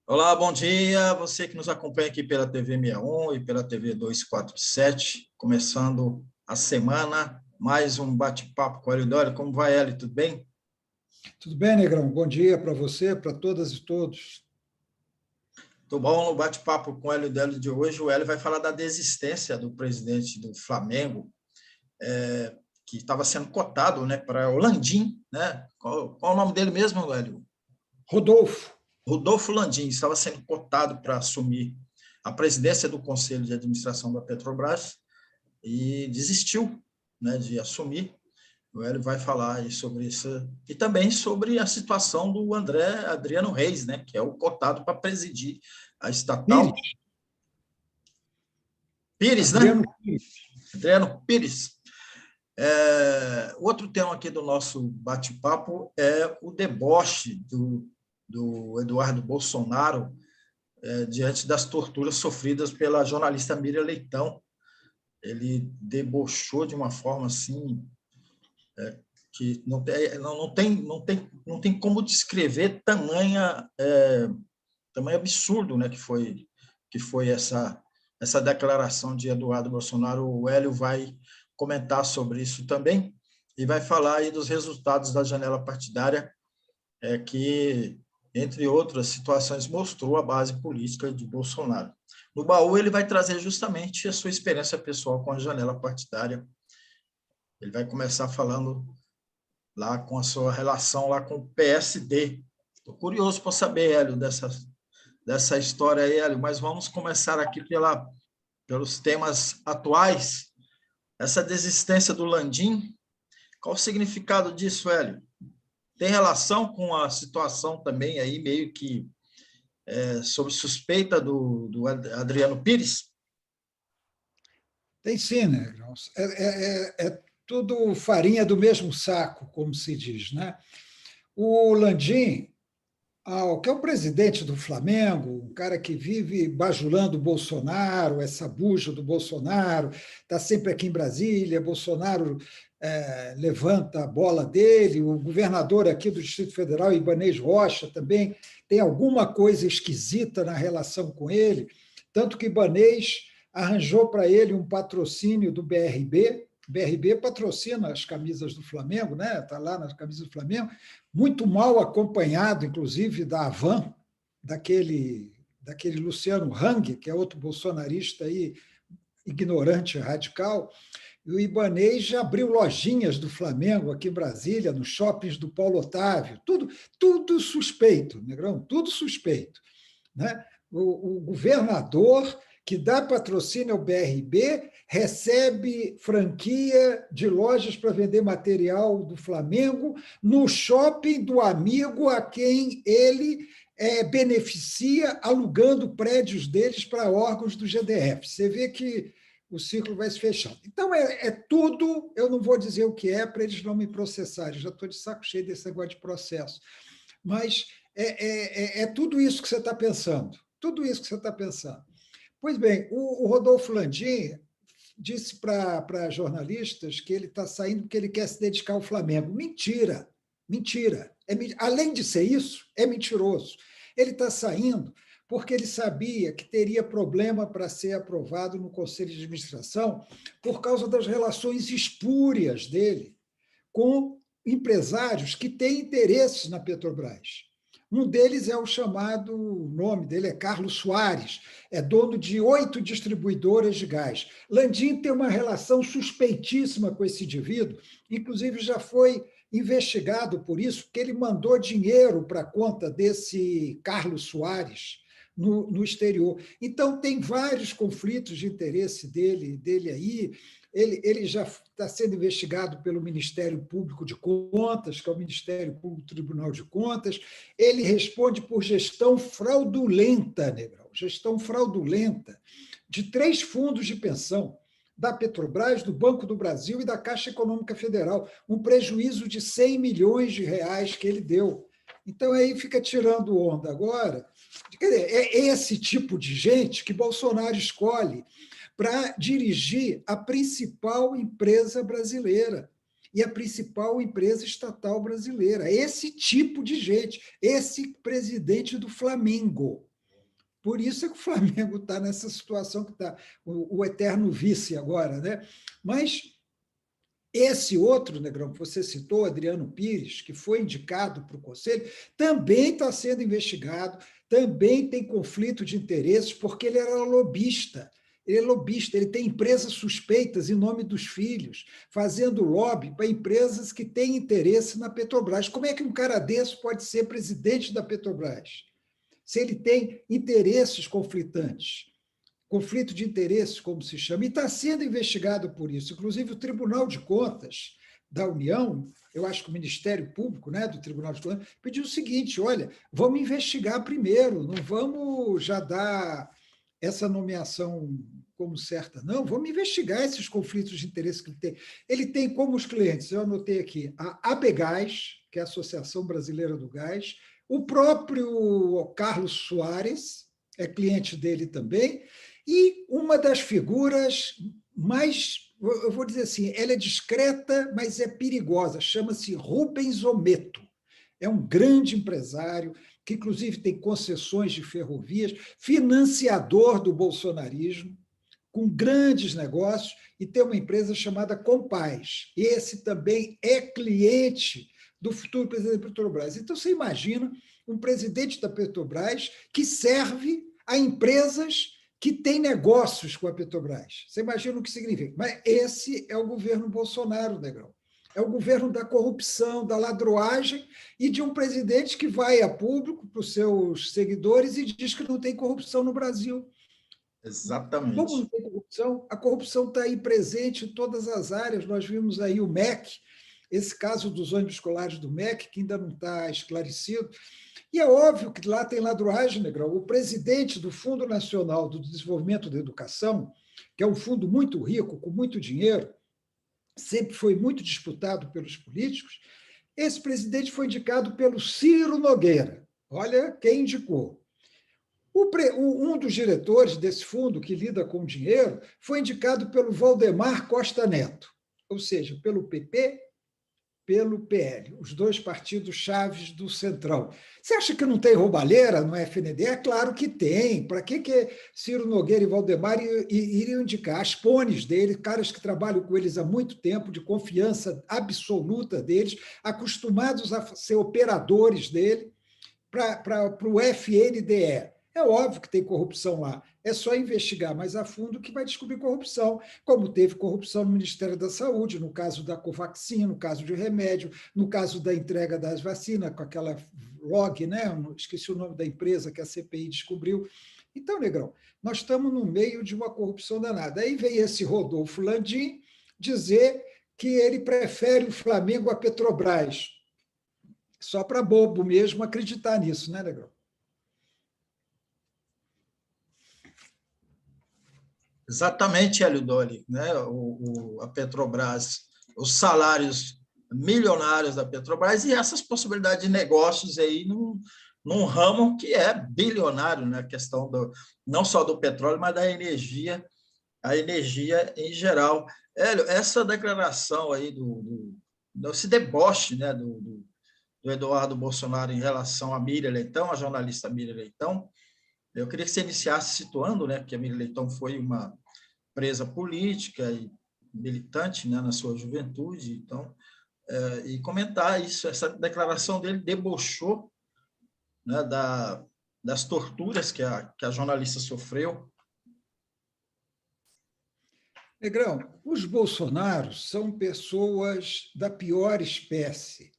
Olá, bom dia. Você que nos acompanha aqui pela TV 61 e pela TV 247, começando a semana, mais um bate-papo com a Hélio Dória. Como vai, Hélio? Tudo bem? Tudo bem, Negrão? Bom dia para você, para todas e todos. Tudo bom no bate-papo com o Hélio Dória de hoje. O Hélio vai falar da desistência do presidente do Flamengo, que estava sendo cotado, né, para o Landim, né? Qual o nome dele mesmo, Hélio? Rodolfo. Rodolfo Landim estava sendo cotado para assumir a presidência do Conselho de Administração da Petrobras e desistiu, né, de assumir. O Hélio vai falar aí sobre isso e também sobre a situação do Adriano Reis, né, que é o cotado para presidir a estatal. Pires. Pires, né? Adriano Pires. Adriano Pires. Outro tema aqui do nosso bate-papo é o deboche do Eduardo Bolsonaro diante das torturas sofridas pela jornalista Miriam Leitão. Ele debochou de uma forma assim que não tem como descrever tamanho absurdo, né, que foi essa declaração de Eduardo Bolsonaro. O Hélio vai comentar sobre isso também e vai falar aí dos resultados da janela partidária, que, entre outras situações, mostrou a base política de Bolsonaro. No baú, ele vai trazer justamente a sua experiência pessoal com a janela partidária. Ele vai começar falando lá com a sua relação lá com o PSD. Estou curioso para saber, Hélio, dessa história aí, Hélio, mas vamos começar aqui pelos temas atuais. Essa desistência do Landim, qual o significado disso, Hélio? Tem relação com a situação também aí, meio que sob suspeita do Adriano Pires? Tem sim, Negrão. É tudo farinha do mesmo saco, como se diz, né? O Landim, que é o presidente do Flamengo, um cara que vive bajulando o Bolsonaro, essa bucha do Bolsonaro, está sempre aqui em Brasília, Bolsonaro levanta a bola dele, o governador aqui do Distrito Federal, Ibanez Rocha, também tem alguma coisa esquisita na relação com ele, tanto que Ibanez arranjou para ele um patrocínio do BRB. O BRB patrocina as camisas do Flamengo, né? Está lá nas camisas do Flamengo, muito mal acompanhado, inclusive, da Havan, daquele Luciano Hang, que é outro bolsonarista aí, ignorante, radical. E o Ibanez já abriu lojinhas do Flamengo aqui em Brasília, nos shoppings do Paulo Otávio, tudo suspeito, Negrão, tudo suspeito. Né? O governador que dá patrocínio ao BRB recebe franquia de lojas para vender material do Flamengo no shopping do amigo a quem ele beneficia alugando prédios deles para órgãos do GDF. Você vê que o ciclo vai se fechando. Então, é tudo, eu não vou dizer o que é para eles não me processarem, já estou de saco cheio desse negócio de processo, mas é tudo isso que você está pensando, tudo isso que você está pensando. Pois bem, o Rodolfo Landim disse para jornalistas que ele está saindo porque ele quer se dedicar ao Flamengo. Mentira, mentira. Além de ser isso, é mentiroso. Ele está saindo porque ele sabia que teria problema para ser aprovado no Conselho de Administração por causa das relações espúrias dele com empresários que têm interesses na Petrobras. Um deles é o chamado, o nome dele é Carlos Soares, é dono de 8 distribuidoras de gás. Landim tem uma relação suspeitíssima com esse indivíduo, inclusive já foi investigado por isso, porque ele mandou dinheiro para a conta desse Carlos Soares no exterior. Então, tem vários conflitos de interesse dele aí. Ele já está sendo investigado pelo Ministério Público de Contas, que é o Ministério Público Tribunal de Contas. Ele responde por gestão fraudulenta, Negrão, gestão fraudulenta de 3 fundos de pensão, da Petrobras, do Banco do Brasil e da Caixa Econômica Federal, um prejuízo de 100 milhões de reais que ele deu. Então, aí fica tirando onda agora. Quer dizer, é esse tipo de gente que Bolsonaro escolhe para dirigir a principal empresa brasileira e a principal empresa estatal brasileira. Esse tipo de gente, esse presidente do Flamengo. Por isso é que o Flamengo está nessa situação que está, o eterno vice agora, né? Mas esse outro, Negrão, que você citou, Adriano Pires, que foi indicado para o Conselho, também está sendo investigado, também tem conflito de interesses, porque ele era lobista. Ele é lobista, ele tem empresas suspeitas em nome dos filhos, fazendo lobby para empresas que têm interesse na Petrobras. Como é que um cara desse pode ser presidente da Petrobras? Se ele tem interesses conflitantes, conflito de interesses, como se chama, e está sendo investigado por isso. Inclusive, o Tribunal de Contas da União, eu acho que o Ministério Público, né, do Tribunal de Contas, pediu o seguinte: olha, vamos investigar primeiro, não vamos já dar essa nomeação como certa, não, vamos investigar esses conflitos de interesse que ele tem. Ele tem como os clientes, eu anotei aqui, a ABGás, que é a Associação Brasileira do Gás, o próprio Carlos Soares é cliente dele também, e uma das figuras mais, eu vou dizer assim, ela é discreta, mas é perigosa, chama-se Rubens Ometo. É um grande empresário, que inclusive tem concessões de ferrovias, financiador do bolsonarismo, com grandes negócios, e tem uma empresa chamada Compaz. Esse também é cliente do futuro presidente da Petrobras. Então, você imagina um presidente da Petrobras que serve a empresas que têm negócios com a Petrobras. Você imagina o que significa. Mas esse é o governo Bolsonaro, Negrão. É o governo da corrupção, da ladroagem e de um presidente que vai a público para os seus seguidores e diz que não tem corrupção no Brasil. Como não Exatamente. tem corrupção? A corrupção está aí presente em todas as áreas. Nós vimos aí o MEC, esse caso dos ônibus escolares do MEC, que ainda não está esclarecido. E é óbvio que lá tem ladroagem, Negrão. O presidente do Fundo Nacional do Desenvolvimento da Educação, que é um fundo muito rico, com muito dinheiro, sempre foi muito disputado pelos políticos, esse presidente foi indicado pelo Ciro Nogueira. Olha quem indicou. Um dos diretores desse fundo, que lida com dinheiro, foi indicado pelo Valdemar Costa Neto, ou seja, pelo PP, pelo PL, os dois partidos chaves do Centrão. Você acha que não tem roubalheira no FND? É claro que tem. Para que Ciro Nogueira e Valdemar iriam indicar as pones dele, caras que trabalham com eles há muito tempo, de confiança absoluta deles, acostumados a ser operadores dele, para o FNDE? É óbvio que tem corrupção lá. É só investigar mais a fundo que vai descobrir corrupção, como teve corrupção no Ministério da Saúde, no caso da Covaxin, no caso de remédio, no caso da entrega das vacinas, com aquela log, né? Esqueci o nome da empresa que a CPI descobriu. Então, Negrão, nós estamos no meio de uma corrupção danada. Aí vem esse Rodolfo Landim dizer que ele prefere o Flamengo à Petrobras. Só para bobo mesmo acreditar nisso, né, Negrão? Exatamente, Hélio Dolly, né? A Petrobras, os salários milionários da Petrobras e essas possibilidades de negócios aí num ramo que é bilionário, né? A questão não só do petróleo, mas da energia, a energia em geral. Hélio, essa declaração aí esse deboche, né? Do Eduardo Bolsonaro em relação a Miriam Leitão, a jornalista Miriam Leitão, eu queria que você iniciasse situando, né, que a Miriam Leitão foi uma presa política e militante, né, na sua juventude, então, e comentar isso, essa declaração dele debochou, né, das torturas que a jornalista sofreu. Negrão, os Bolsonaros são pessoas da pior espécie.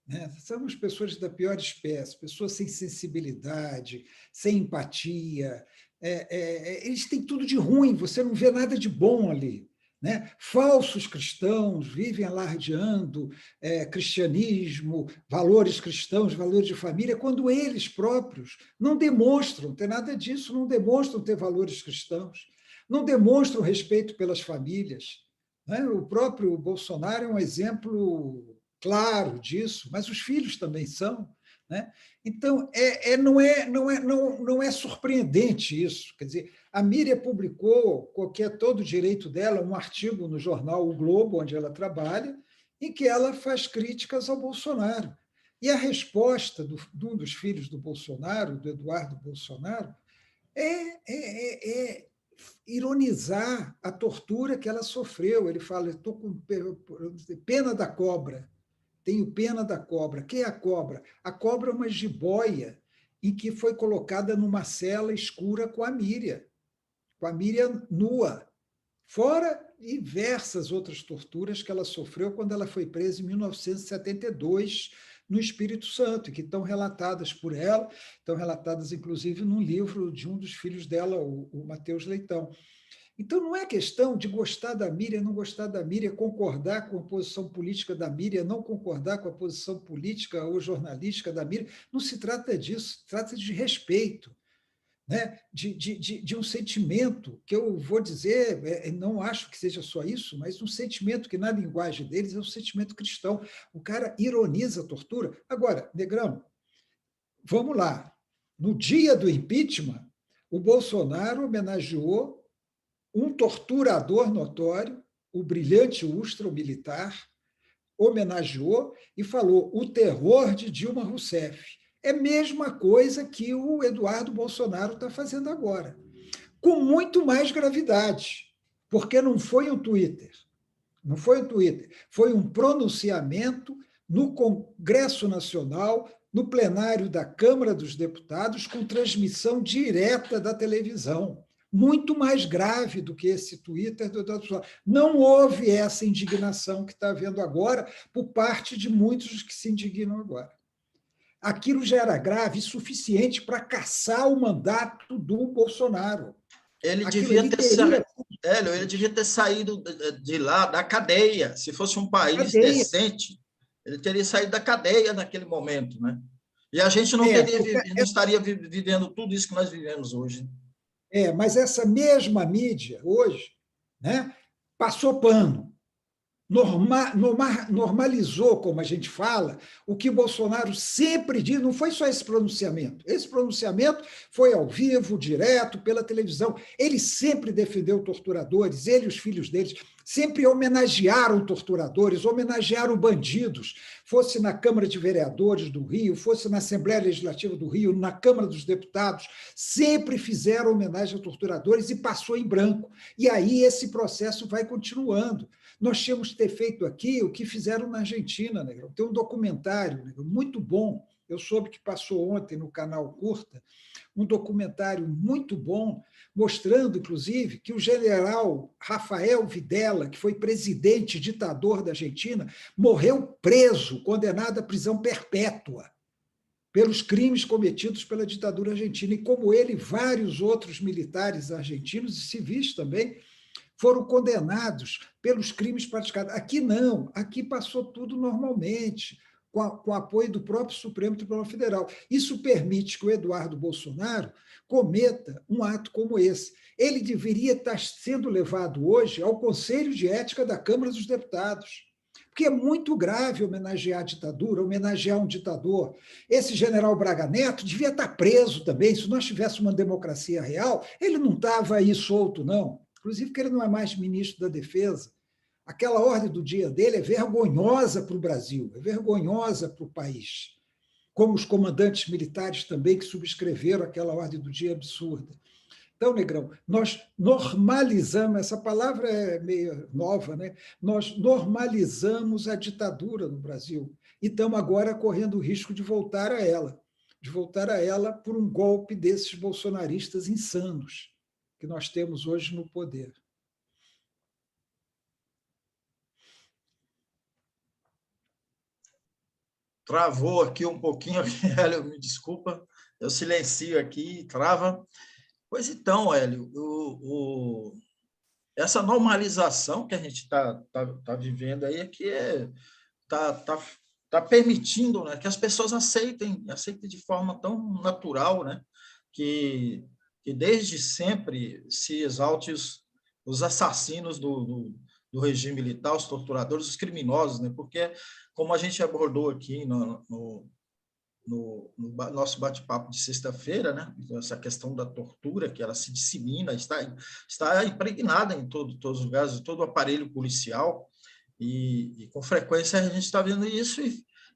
Né? Somos pessoas da pior espécie, pessoas sem sensibilidade, sem empatia. Eles têm tudo de ruim, você não vê nada de bom ali. Né? Falsos cristãos vivem alardeando cristianismo, valores cristãos, valores de família, quando eles próprios não demonstram ter nada disso, não demonstram ter valores cristãos, não demonstram respeito pelas famílias. Né? O próprio Bolsonaro é um exemplo claro disso, mas os filhos também são. Né? Então, não é surpreendente isso. Quer dizer, a Miriam publicou, que é todo o direito dela, um artigo no jornal O Globo, onde ela trabalha, em que ela faz críticas ao Bolsonaro. E a resposta de um dos filhos do Bolsonaro, do Eduardo Bolsonaro, é ironizar a tortura que ela sofreu. Ele fala, estou com pena da cobra, tenho pena da cobra. Quem é a cobra? A cobra é uma jiboia em que foi colocada numa cela escura com a Miriam nua, fora diversas outras torturas que ela sofreu quando ela foi presa em 1972, no Espírito Santo, que estão relatadas por ela, estão relatadas, inclusive, num livro de um dos filhos dela, o Mateus Leitão. Então, não é questão de gostar da Miriam, não gostar da Miriam, concordar com a posição política da Miriam, não concordar com a posição política ou jornalística da Miriam. Não se trata disso, trata de respeito, né? de um sentimento que eu vou dizer, não acho que seja só isso, mas um sentimento que, na linguagem deles, é um sentimento cristão. O cara ironiza a tortura. Agora, Negrão, vamos lá. No dia do impeachment, o Bolsonaro homenageou um torturador notório, o brilhante ultramilitar, homenageou e falou o terror de Dilma Rousseff. É a mesma coisa que o Eduardo Bolsonaro está fazendo agora, com muito mais gravidade, porque não foi um Twitter, foi um pronunciamento no Congresso Nacional, no plenário da Câmara dos Deputados, com transmissão direta da televisão. Muito mais grave do que esse Twitter do Eduardo Bolsonaro. Não houve essa indignação que está havendo agora por parte de muitos que se indignam agora. Aquilo já era grave e suficiente para caçar o mandato do Bolsonaro. Ele devia ter saído de lá, da cadeia. Se fosse um país decente, ele teria saído da cadeia naquele momento, né? E a gente não estaria vivendo tudo isso que nós vivemos hoje. Mas essa mesma mídia, hoje, né, passou pano, normalizou, como a gente fala, o que Bolsonaro sempre diz. Não foi só esse pronunciamento foi ao vivo, direto, pela televisão. Ele sempre defendeu torturadores, ele e os filhos deles sempre homenagearam torturadores, homenagearam bandidos, fosse na Câmara de Vereadores do Rio, fosse na Assembleia Legislativa do Rio, na Câmara dos Deputados, sempre fizeram homenagem a torturadores e passou em branco. E aí esse processo vai continuando. Nós tínhamos que ter feito aqui o que fizeram na Argentina, né? Tem um documentário, né, muito bom, eu soube que passou ontem no canal Curta, um documentário muito bom, mostrando, inclusive, que o general Rafael Videla, que foi presidente ditador da Argentina, morreu preso, condenado à prisão perpétua pelos crimes cometidos pela ditadura argentina. E, como ele, vários outros militares argentinos e civis também foram condenados pelos crimes praticados. Aqui não, aqui passou tudo normalmente, com o apoio do próprio Supremo Tribunal Federal. Isso permite que o Eduardo Bolsonaro cometa um ato como esse. Ele deveria estar sendo levado hoje ao Conselho de Ética da Câmara dos Deputados, porque é muito grave homenagear a ditadura, homenagear um ditador. Esse general Braga Neto devia estar preso também. Se nós tivéssemos uma democracia real, ele não estava aí solto, não. Inclusive que ele não é mais ministro da Defesa. Aquela ordem do dia dele é vergonhosa para o Brasil, é vergonhosa para o país, como os comandantes militares também que subscreveram aquela ordem do dia absurda. Então, Negrão, nós normalizamos, essa palavra é meio nova, né? Nós normalizamos a ditadura no Brasil e estamos agora correndo o risco de voltar a ela por um golpe desses bolsonaristas insanos que nós temos hoje no poder. Travou aqui um pouquinho, Hélio, me desculpa, eu silencio aqui, trava. Pois então, Hélio, essa normalização que a gente está vivendo aí é que está permitindo, né, que as pessoas aceitem de forma tão natural, né, que desde sempre se exalte os assassinos do regime militar, os torturadores, os criminosos, né, porque, como a gente abordou aqui no nosso bate-papo de sexta-feira, né? Essa questão da tortura, que ela se dissemina, está impregnada em todos os lugares, todo o aparelho policial, e com frequência a gente está vendo isso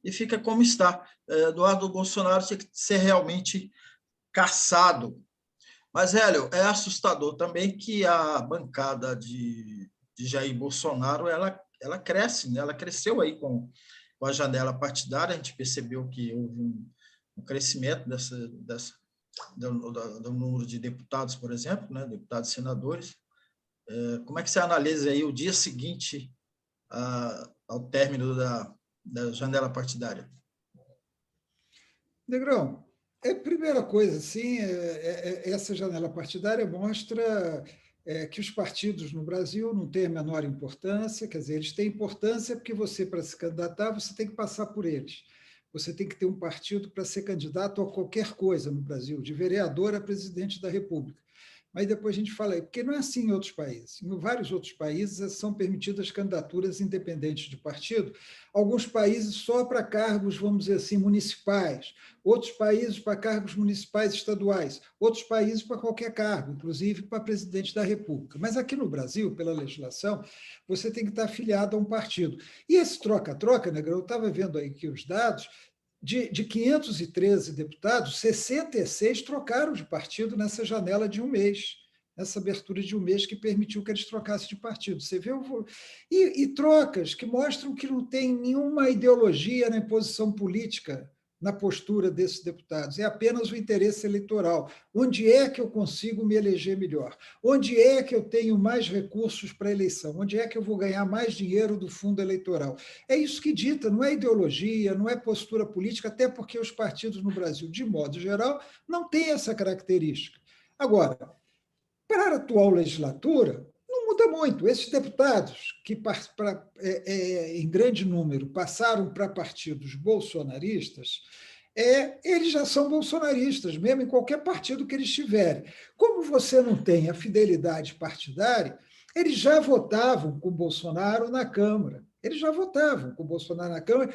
e fica como está. Eduardo Bolsonaro tinha que ser realmente caçado. Mas, Hélio, é assustador também que a bancada de Jair Bolsonaro ela cresce, né? Ela cresceu aí com a janela partidária, a gente percebeu que houve um crescimento do número de deputados, por exemplo, né? Deputados e senadores. Como é que você analisa aí o dia seguinte ao término da janela partidária? Negrão, primeira coisa, sim, essa janela partidária mostra que os partidos no Brasil não têm a menor importância, quer dizer, eles têm importância porque você, para se candidatar, você tem que passar por eles. Você tem que ter um partido para ser candidato a qualquer coisa no Brasil, de vereador a presidente da República. Mas depois a gente fala aí, porque não é assim em outros países. Em vários outros países são permitidas candidaturas independentes de partido, alguns países só para cargos, vamos dizer assim, municipais, outros países para cargos municipais estaduais, outros países para qualquer cargo, inclusive para presidente da República. Mas aqui no Brasil, pela legislação, você tem que estar afiliado a um partido. E esse troca-troca, Negrão, eu estava vendo aí que os dados, de 513 deputados, 66 trocaram de partido nessa janela de um mês, nessa abertura de um mês que permitiu que eles trocassem de partido. Você vê e trocas que mostram que não tem nenhuma ideologia na posição política na postura desses deputados, é apenas o interesse eleitoral. Onde é que eu consigo me eleger melhor? Onde é que eu tenho mais recursos para a eleição? Onde é que eu vou ganhar mais dinheiro do fundo eleitoral? É isso que dita, não é ideologia, não é postura política, até porque os partidos no Brasil, de modo geral, não têm essa característica. Agora, para a atual legislatura, não muda muito. Esses deputados que, em grande número, passaram para partidos bolsonaristas, eles já são bolsonaristas, mesmo em qualquer partido que eles tiverem. Como você não tem a fidelidade partidária, eles já votavam com Bolsonaro na Câmara. Eles já votavam com Bolsonaro na Câmara,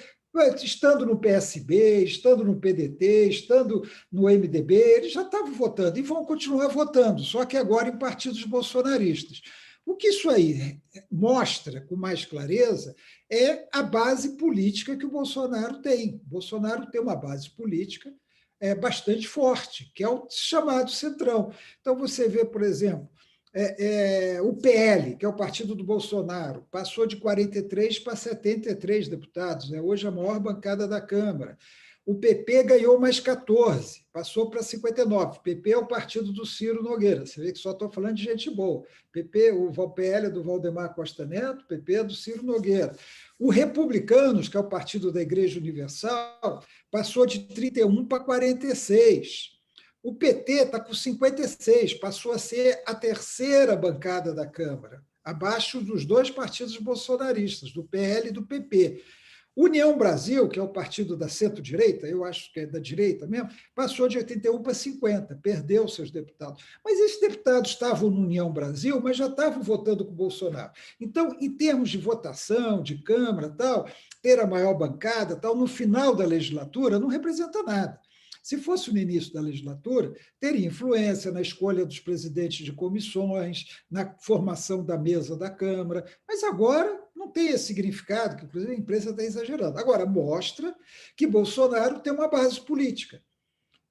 estando no PSB, estando no PDT, estando no MDB, eles já estavam votando e vão continuar votando, só que agora em partidos bolsonaristas. O que isso aí mostra com mais clareza é a base política que o Bolsonaro tem. O Bolsonaro tem uma base política bastante forte, que é o chamado Centrão. Então, você vê, por exemplo, o PL, que é o partido do Bolsonaro, passou de 43 para 73 deputados, hoje a maior bancada da Câmara. O PP ganhou mais 14, passou para 59. O PP é o partido do Ciro Nogueira. Você vê que só estou falando de gente boa. O PL é do Valdemar Costa Neto, o PP é do Ciro Nogueira. O Republicanos, que é o partido da Igreja Universal, passou de 31 para 46. O PT está com 56, passou a ser a terceira bancada da Câmara, abaixo dos dois partidos bolsonaristas, do PL e do PP. União Brasil, que é o partido da centro-direita, eu acho que é da direita mesmo, passou de 81 para 50, perdeu seus deputados. Mas esses deputados estavam no União Brasil, mas já estavam votando com o Bolsonaro. Então, em termos de votação, de Câmara, tal, ter a maior bancada, tal, no final da legislatura, não representa nada. Se fosse no início da legislatura, teria influência na escolha dos presidentes de comissões, na formação da mesa da Câmara, mas agora não tem esse significado, que inclusive a imprensa está exagerando. Agora, mostra que Bolsonaro tem uma base política.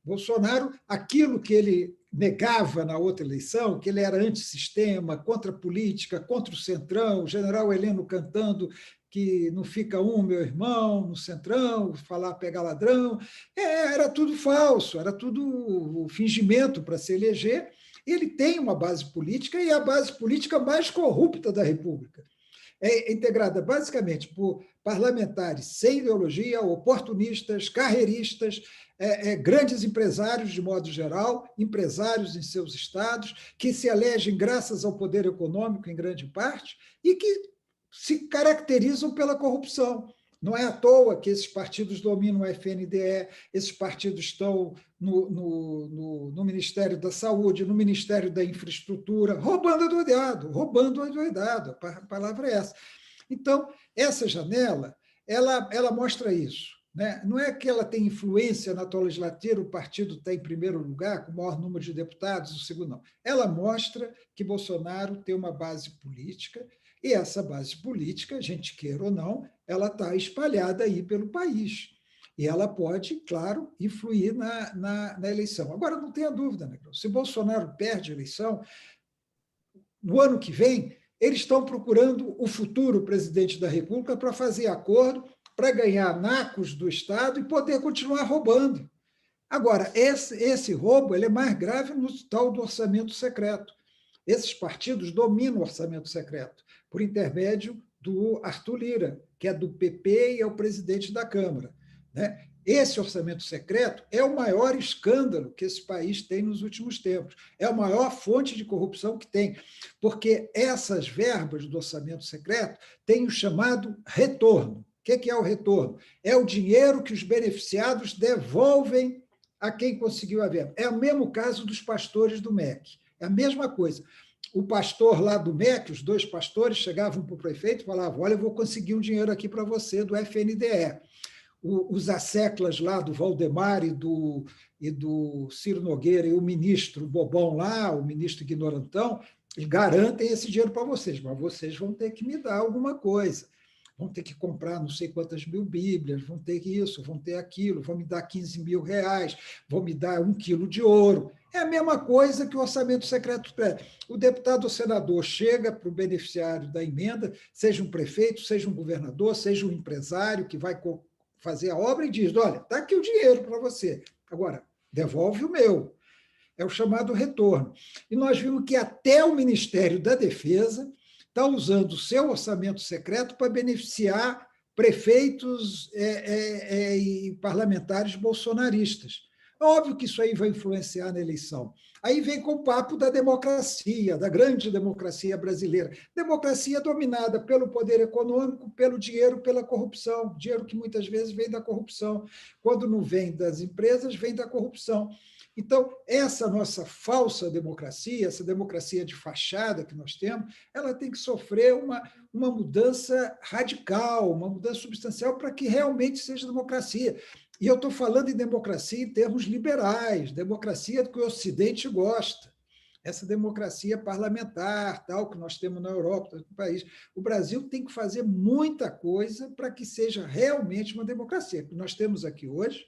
Bolsonaro, aquilo que ele negava na outra eleição, que ele era antissistema, contra a política, contra o Centrão, o general Heleno cantando que não fica meu irmão, no Centrão, falar pegar ladrão, era tudo falso, era tudo fingimento para se eleger. Ele tem uma base política e a base política mais corrupta da República. É integrada basicamente por parlamentares sem ideologia, oportunistas, carreiristas, grandes empresários de modo geral, empresários em seus estados, que se elegem graças ao poder econômico em grande parte e que se caracterizam pela corrupção. Não é à toa que esses partidos dominam o FNDE, esses partidos estão no Ministério da Saúde, no Ministério da Infraestrutura, roubando adoidado, a palavra é essa. Então, essa janela, ela mostra isso. Né? Não é que ela tem influência na atual legislatura, o partido está em primeiro lugar, com o maior número de deputados, o segundo não. Ela mostra que Bolsonaro tem uma base política, e essa base política, a gente queira ou não, ela está espalhada aí pelo país. E ela pode, claro, influir na eleição. Agora, não tenha dúvida, Negrão, se Bolsonaro perde a eleição, no ano que vem, eles estão procurando o futuro presidente da República para fazer acordo, para ganhar nacos do Estado e poder continuar roubando. Agora, esse roubo ele é mais grave no tal do orçamento secreto. Esses partidos dominam o orçamento secreto, por intermédio do Arthur Lira, que é do PP e é o presidente da Câmara, né? Esse orçamento secreto é o maior escândalo que esse país tem nos últimos tempos. É a maior fonte de corrupção que tem, porque essas verbas do orçamento secreto têm o chamado retorno. O que é o retorno? É o dinheiro que os beneficiados devolvem a quem conseguiu a verba. É o mesmo caso dos pastores do MEC. É a mesma coisa. O pastor lá do MEC, os dois pastores, chegavam para o prefeito e falavam: olha, eu vou conseguir um dinheiro aqui para você do FNDE. Os asseclas lá do Valdemar e do Ciro Nogueira e o ministro bobão lá, o ministro ignorantão, garantem esse dinheiro para vocês, mas vocês vão ter que me dar alguma coisa. Vão ter que comprar não sei quantas mil Bíblias, vão ter isso, vão ter aquilo, vão me dar 15 mil reais, vão me dar 1 quilo de ouro. É a mesma coisa que o orçamento secreto pede. O deputado ou senador chega para o beneficiário da emenda, seja um prefeito, seja um governador, seja um empresário que vai fazer a obra e diz: olha, está aqui o dinheiro para você, agora devolve o meu. É o chamado retorno. E nós vimos que até o Ministério da Defesa está usando o seu orçamento secreto para beneficiar prefeitos e parlamentares bolsonaristas. Óbvio que isso aí vai influenciar na eleição. Aí vem com o papo da democracia, da grande democracia brasileira. Democracia dominada pelo poder econômico, pelo dinheiro, pela corrupção. Dinheiro que muitas vezes vem da corrupção. Quando não vem das empresas, vem da corrupção. Então, essa nossa falsa democracia, essa democracia de fachada que nós temos, ela tem que sofrer uma mudança radical, uma mudança substancial para que realmente seja democracia. E eu estou falando em democracia em termos liberais, democracia que o Ocidente gosta, essa democracia parlamentar, tal, que nós temos na Europa, no país. O Brasil tem que fazer muita coisa para que seja realmente uma democracia. O que nós temos aqui hoje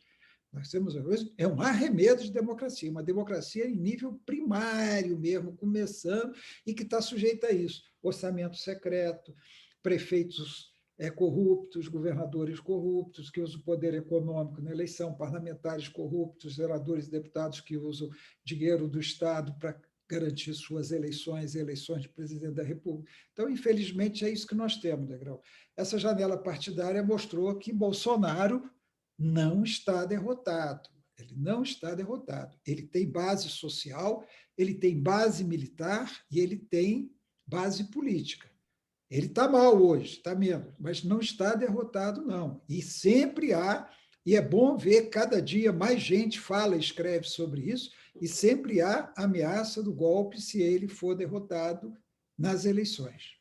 é um arremedo de democracia, uma democracia em nível primário mesmo, começando, e que está sujeita a isso. Orçamento secreto, prefeitos corruptos, governadores corruptos, que usam o poder econômico na eleição, parlamentares corruptos, senadores e deputados que usam dinheiro do Estado para garantir suas eleições e eleições de presidente da República. Então, infelizmente, é isso que nós temos, Negrão. Essa janela partidária mostrou que Bolsonaro não está derrotado. Ele não está derrotado. Ele tem base social, ele tem base militar e ele tem base política. Ele está mal hoje, está menos, mas não está derrotado, não. E sempre há, e é bom ver cada dia mais gente fala e escreve sobre isso, e sempre há ameaça do golpe se ele for derrotado nas eleições.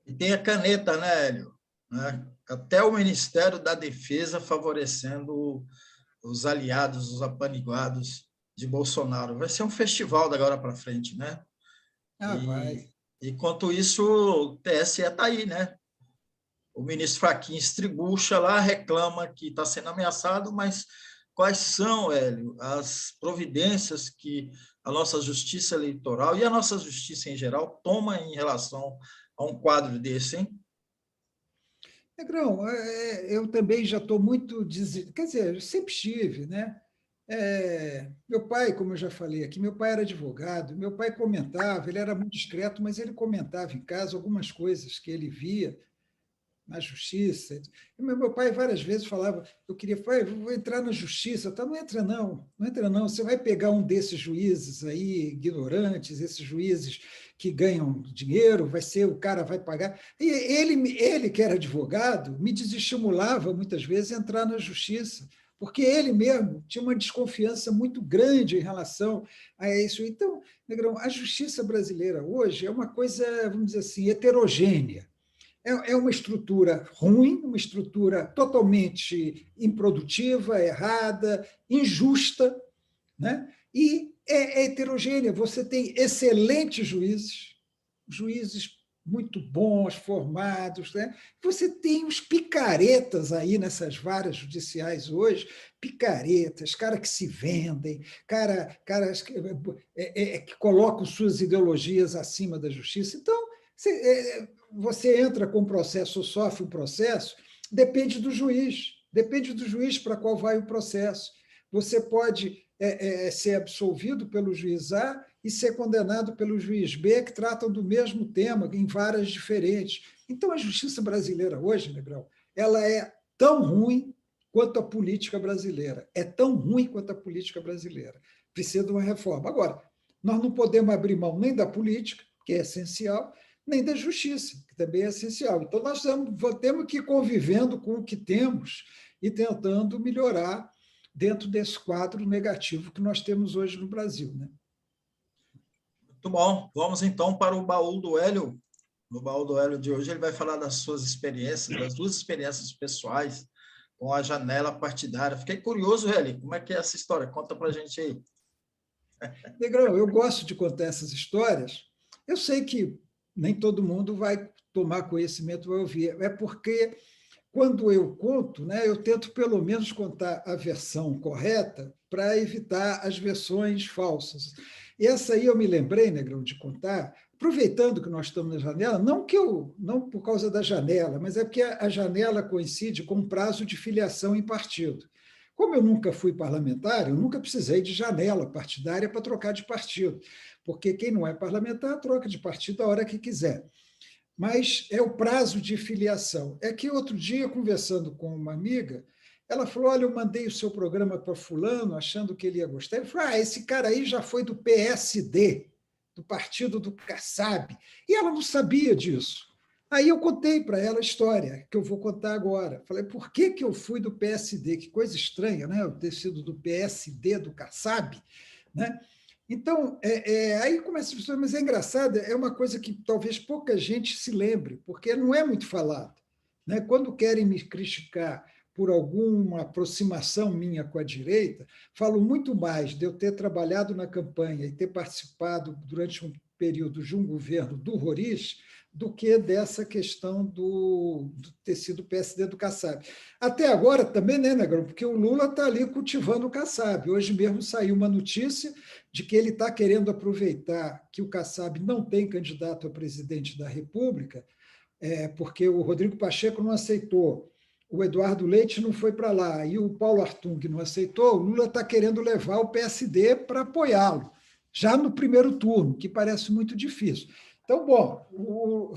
E tem a caneta, né, Hélio? Até o Ministério da Defesa favorecendo os aliados, os apaniguados de Bolsonaro. Vai ser um festival da agora para frente, né? Vai. Enquanto isso, o TSE está aí, né? O ministro Fachin estribucha lá, reclama que está sendo ameaçado, mas quais são, Hélio, as providências que a nossa justiça eleitoral e a nossa justiça em geral toma em relação a um quadro desse, hein? Negrão, eu também já estou muito... Quer dizer, eu sempre estive, né? Meu pai, como eu já falei aqui, meu pai era advogado, meu pai comentava, ele era muito discreto, mas ele comentava em casa algumas coisas que ele via na justiça. E meu pai várias vezes falava: eu queria, pai, vou entrar na justiça. Tá, não entra não, não entra não. Você vai pegar um desses juízes aí, ignorantes, esses juízes que ganham dinheiro, vai ser, o cara vai pagar. E ele que era advogado, me desestimulava muitas vezes a entrar na justiça, porque ele mesmo tinha uma desconfiança muito grande em relação a isso. Então, Negrão, a justiça brasileira hoje é uma coisa, vamos dizer assim, heterogênea. É uma estrutura ruim, uma estrutura totalmente improdutiva, errada, injusta, né? E é heterogênea. Você tem excelentes juízes muito bons, formados, né? Você tem os picaretas aí nessas varas judiciais hoje, picaretas, caras que se vendem, caras que colocam suas ideologias acima da justiça. Então, você entra com um processo ou sofre um processo, depende do juiz para qual vai o processo. Você pode ser absolvido pelo juiz A e ser condenado pelo juiz B, que tratam do mesmo tema em varas diferentes. Então, a justiça brasileira hoje, Negrão, ela é tão ruim quanto a política brasileira. É tão ruim quanto a política brasileira. Precisa de uma reforma. Agora, nós não podemos abrir mão nem da política, que é essencial, nem da justiça, que também é essencial. Então, nós temos que ir convivendo com o que temos e tentando melhorar dentro desse quadro negativo que nós temos hoje no Brasil, né? Muito bom. Vamos, então, para o baú do Hélio. No baú do Hélio de hoje, ele vai falar das suas experiências, das duas experiências pessoais com a janela partidária. Fiquei curioso, Hélio, como é que é essa história? Conta para a gente aí. Negrão, eu gosto de contar essas histórias. Eu sei que nem todo mundo vai tomar conhecimento, vai ouvir. É porque, quando eu conto, né, eu tento pelo menos contar a versão correta para evitar as versões falsas. E essa aí eu me lembrei, Negrão, de contar, aproveitando que nós estamos na janela, não por causa da janela, mas é porque a janela coincide com o prazo de filiação em partido. Como eu nunca fui parlamentar, eu nunca precisei de janela partidária para trocar de partido, porque quem não é parlamentar troca de partido a hora que quiser. Mas é o prazo de filiação. É que outro dia, conversando com uma amiga, ela falou: olha, eu mandei o seu programa para fulano, achando que ele ia gostar. Ele falou: esse cara aí já foi do PSD, do partido do Kassab. E ela não sabia disso. Aí eu contei para ela a história, que eu vou contar agora. Falei: por que eu fui do PSD? Que coisa estranha, né? Eu ter sido do PSD, do Kassab, né? Então, aí começa a pessoa, mas é engraçado, é uma coisa que talvez pouca gente se lembre, porque não é muito falado, né? Quando querem me criticar por alguma aproximação minha com a direita, falo muito mais de eu ter trabalhado na campanha e ter participado durante um período de um governo do Roriz do que dessa questão do ter sido PSD do Kassab. Até agora também, né, Negrão? Porque o Lula está ali cultivando o Kassab. Hoje mesmo saiu uma notícia de que ele está querendo aproveitar que o Kassab não tem candidato a presidente da República, porque o Rodrigo Pacheco não aceitou, o Eduardo Leite não foi para lá, e o Paulo Artung não aceitou, o Lula está querendo levar o PSD para apoiá-lo, já no primeiro turno, que parece muito difícil. Então, bom,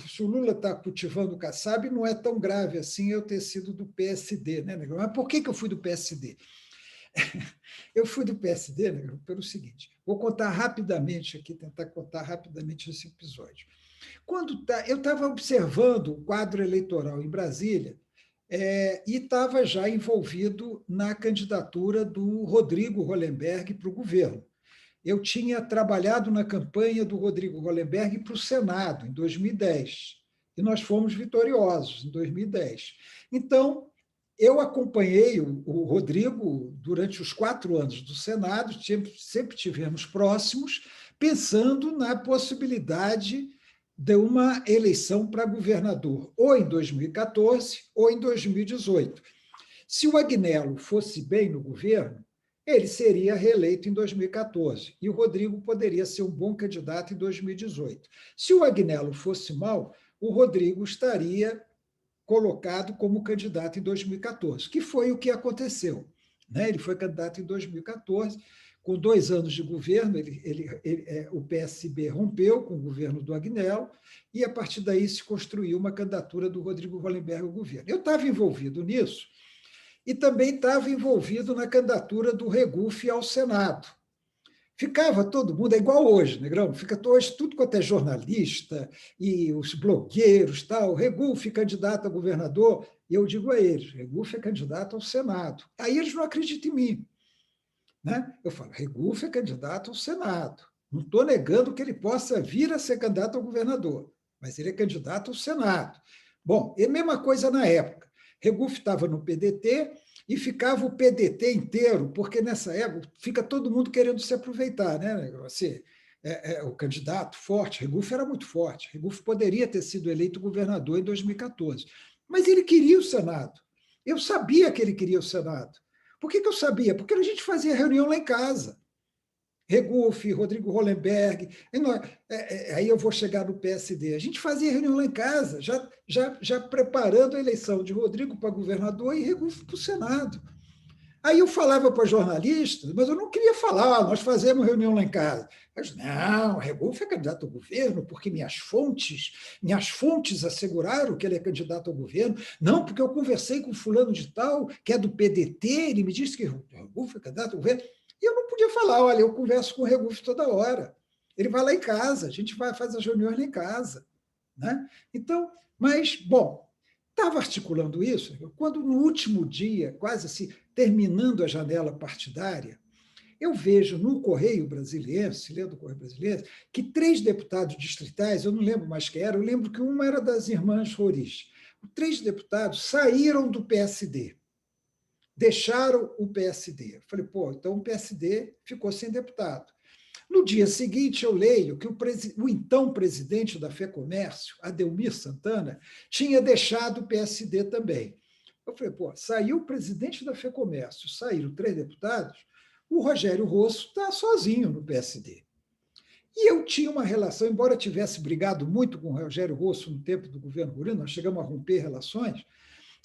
se o Lula está cultivando o Kassab, não é tão grave assim eu ter sido do PSD, né, Negão? Mas por que eu fui do PSD? Eu fui do PSD, Negão, pelo seguinte, vou contar rapidamente aqui, tentar contar rapidamente esse episódio. Eu estava observando o quadro eleitoral em Brasília e estava já envolvido na candidatura do Rodrigo Hollenberg para o governo. Eu tinha trabalhado na campanha do Rodrigo Hollenberg para o Senado, em 2010, e nós fomos vitoriosos em 2010. Então, eu acompanhei o Rodrigo durante os 4 anos do Senado, sempre tivemos próximos, pensando na possibilidade de uma eleição para governador, ou em 2014 ou em 2018. Se o Agnello fosse bem no governo, ele seria reeleito em 2014 e o Rodrigo poderia ser um bom candidato em 2018. Se o Agnello fosse mal, o Rodrigo estaria colocado como candidato em 2014, que foi o que aconteceu, né? Ele foi candidato em 2014, com 2 anos de governo, o PSB rompeu com o governo do Agnello e, a partir daí, se construiu uma candidatura do Rodrigo Hollenberg ao governo. Eu estava envolvido nisso, e também estava envolvido na candidatura do Regufe ao Senado. Ficava todo mundo, é igual hoje, Negrão, fica hoje tudo quanto é jornalista e os blogueiros, tal, Regufe candidato a governador, e eu digo a eles, Regufe é candidato ao Senado. Aí eles não acreditam em mim, né? Eu falo, Regufe é candidato ao Senado. Não estou negando que ele possa vir a ser candidato ao governador, mas ele é candidato ao Senado. Bom, e a mesma coisa na época. Regufe estava no PDT e ficava o PDT inteiro, porque nessa época fica todo mundo querendo se aproveitar, né? Assim, o candidato forte, Regufe era muito forte, Regufe poderia ter sido eleito governador em 2014, mas ele queria o Senado. Eu sabia que ele queria o Senado. Por que eu sabia? Porque a gente fazia reunião lá em casa. Regufe, Rodrigo Hollenberg, aí eu vou chegar no PSD. A gente fazia reunião lá em casa, já preparando a eleição de Rodrigo para governador e Regufe para o Senado. Aí eu falava para jornalistas, mas eu não queria falar, nós fazemos reunião lá em casa. Mas, não, Regufe é candidato ao governo, porque minhas fontes asseguraram que ele é candidato ao governo. Não, porque eu conversei com fulano de tal, que é do PDT, ele me disse que Regufe é candidato ao governo. E eu não podia falar, olha, eu converso com o Regufe toda hora. Ele vai lá em casa, a gente faz as reuniões lá em casa. Né? Então, mas, bom, estava articulando isso, quando no último dia, quase assim, terminando a janela partidária, eu vejo no Correio Brasiliense, lendo o Correio Brasiliense, que 3 deputados distritais, eu não lembro mais quem era, eu lembro que uma era das irmãs Roriz. 3 deputados saíram do PSD, deixaram o PSD. Eu falei, pô, então o PSD ficou sem deputado. No dia seguinte, eu leio que o então presidente da FEComércio, Ademir Santana, tinha deixado o PSD também. Eu falei, pô, saiu o presidente da FEComércio, saíram 3 deputados, o Rogério Rosso está sozinho no PSD. E eu tinha uma relação, embora tivesse brigado muito com o Rogério Rosso no tempo do governo Murilo, nós chegamos a romper relações,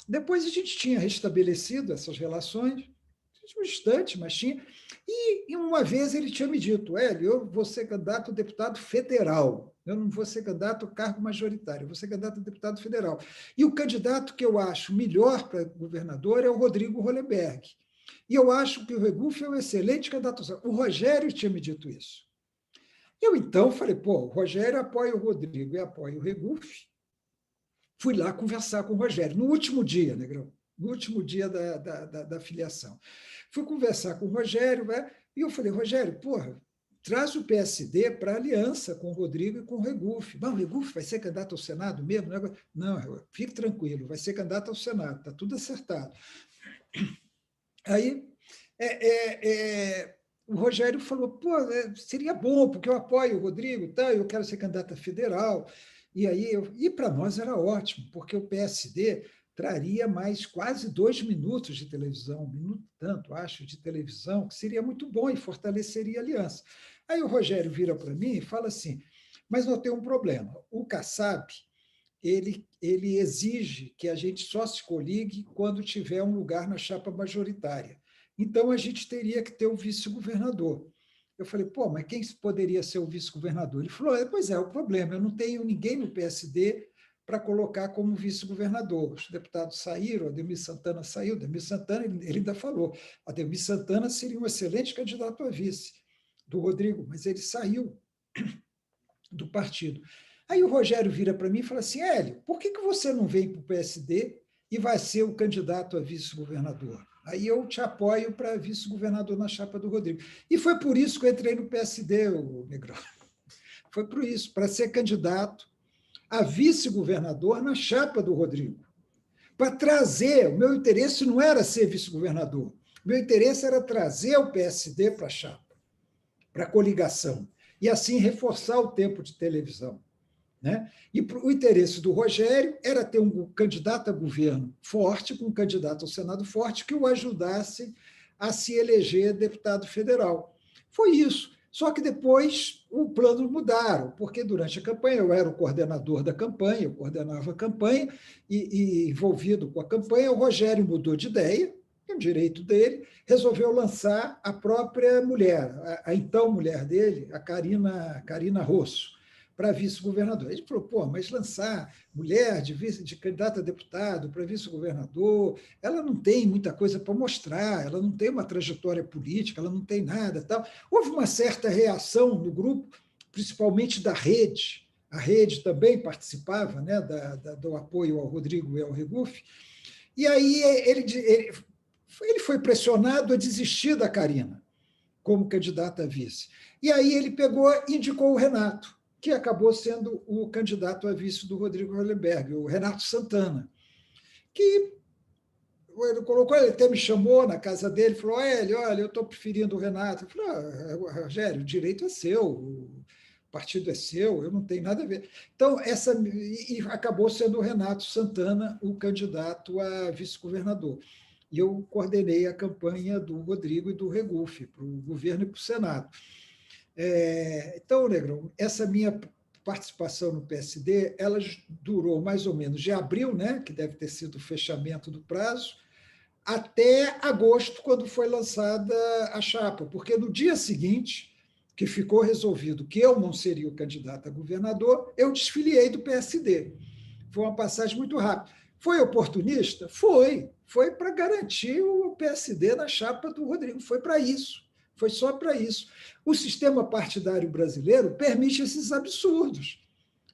depois a gente tinha restabelecido essas relações, distante, mas tinha. E uma vez ele tinha me dito, Hélio, eu vou ser candidato a deputado federal, eu não vou ser candidato a cargo majoritário, eu vou ser candidato a deputado federal. E o candidato que eu acho melhor para governador é o Rodrigo Hollenberg. E eu acho que o Regufe é um excelente candidato. O Rogério tinha me dito isso. Eu, então, falei, pô, o Rogério apoia o Rodrigo e apoia o Regufe. Fui lá conversar com o Rogério, no último dia, Negrão, no último dia da filiação. Fui conversar com o Rogério, né? E eu falei, Rogério, porra, traz o PSD para aliança com o Rodrigo e com o Regufe. Não, o Regufe vai ser candidato ao Senado mesmo? Não, fique tranquilo, vai ser candidato ao Senado, está tudo acertado. Aí o Rogério falou, pô, seria bom, porque eu apoio o Rodrigo, tá? Eu quero ser candidato a federal. E para nós era ótimo, porque o PSD traria mais quase 2 minutos de televisão, 1 minuto tanto, acho, de televisão, que seria muito bom e fortaleceria a aliança. Aí o Rogério vira para mim e fala assim, mas não tem um problema, o Kassab, ele exige que a gente só se coligue quando tiver um lugar na chapa majoritária. Então, a gente teria que ter um vice-governador. Eu falei, pô, mas quem poderia ser o vice-governador? Ele falou, pois é, o problema, eu não tenho ninguém no PSD para colocar como vice-governador. Os deputados saíram, Ademir Santana saiu, Ademir Santana, ele ainda falou, Ademir Santana seria um excelente candidato a vice do Rodrigo, mas ele saiu do partido. Aí o Rogério vira para mim e fala assim, Hélio, por que você não vem para o PSD e vai ser o candidato a vice-governador? Aí eu te apoio para vice-governador na chapa do Rodrigo. E foi por isso que eu entrei no PSD, Negrão. Foi por isso, para ser candidato a vice-governador na chapa do Rodrigo. Para trazer, o meu interesse não era ser vice-governador, o meu interesse era trazer o PSD para a chapa, para a coligação, e assim reforçar o tempo de televisão. Né? E o interesse do Rogério era ter um candidato a governo forte, com um candidato ao Senado forte, que o ajudasse a se eleger deputado federal. Foi isso. Só que depois o plano mudaram, porque durante a campanha eu era o coordenador da campanha, eu coordenava a campanha, e envolvido com a campanha, o Rogério mudou de ideia, é um direito dele, resolveu lançar a própria mulher, a então mulher dele, a Carina Rosso, para vice-governador. Ele falou, pô, mas lançar mulher de candidata a deputado para vice-governador, ela não tem muita coisa para mostrar, ela não tem uma trajetória política, ela não tem nada. Tal. Houve uma certa reação no grupo, principalmente da Rede. A Rede também participava, né, do apoio ao Rodrigo e ao Regufe. E aí ele foi pressionado a desistir da Carina como candidata a vice. E aí ele indicou o Renato, que acabou sendo o candidato a vice do Rodrigo Hollenberg, o Renato Santana, que ele colocou, ele até me chamou na casa dele, falou, olha, eu estou preferindo o Renato. Eu falei, Rogério, o direito é seu, o partido é seu, eu não tenho nada a ver. Então, e acabou sendo o Renato Santana o candidato a vice-governador. E eu coordenei a campanha do Rodrigo e do Regufe para o governo e para o Senado. Então, Negrão, essa minha participação no PSD, ela durou mais ou menos de abril, né, que deve ter sido o fechamento do prazo, até agosto, quando foi lançada a chapa, porque no dia seguinte, que ficou resolvido que eu não seria o candidato a governador, eu desfiliei do PSD. Foi uma passagem muito rápida. Foi oportunista? Foi. Foi para garantir o PSD na chapa do Rodrigo. Foi para isso. Foi só para isso. O sistema partidário brasileiro permite esses absurdos.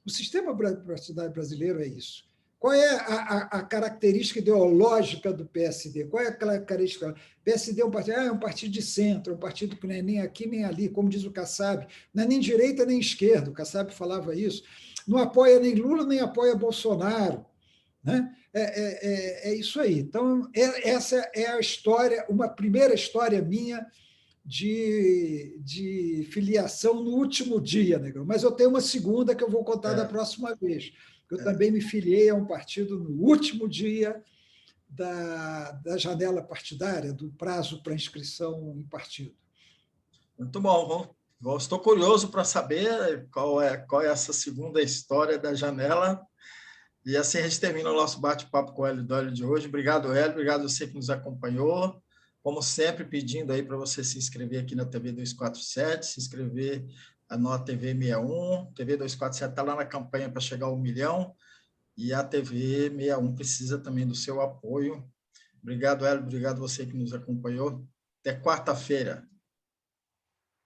O sistema partidário brasileiro é isso. Qual é a característica ideológica do PSD? Qual é a característica? O PSD é um partido de centro, é um partido que não é nem aqui nem ali, como diz o Kassab, não é nem direita nem esquerda, o Kassab falava isso, não apoia nem Lula nem apoia Bolsonaro. Né? É isso aí. Então, essa é a história, uma primeira história minha de filiação no último dia, Negrão. Mas eu tenho uma segunda que eu vou contar da próxima vez. Eu também me filiei a um partido no último dia da janela partidária, do prazo para inscrição em partido. Muito bom. Estou curioso para saber qual é essa segunda história da janela. E assim a gente termina o nosso bate-papo com o Hélio Dório de hoje. Obrigado, Hélio. Obrigado a você que nos acompanhou. Como sempre, pedindo aí para você se inscrever aqui na TV 247, se inscrever na TV 61. TV 247 está lá na campanha para chegar ao 1 milhão. E a TV 61 precisa também do seu apoio. Obrigado, Hélio. Obrigado a você que nos acompanhou. Até quarta-feira.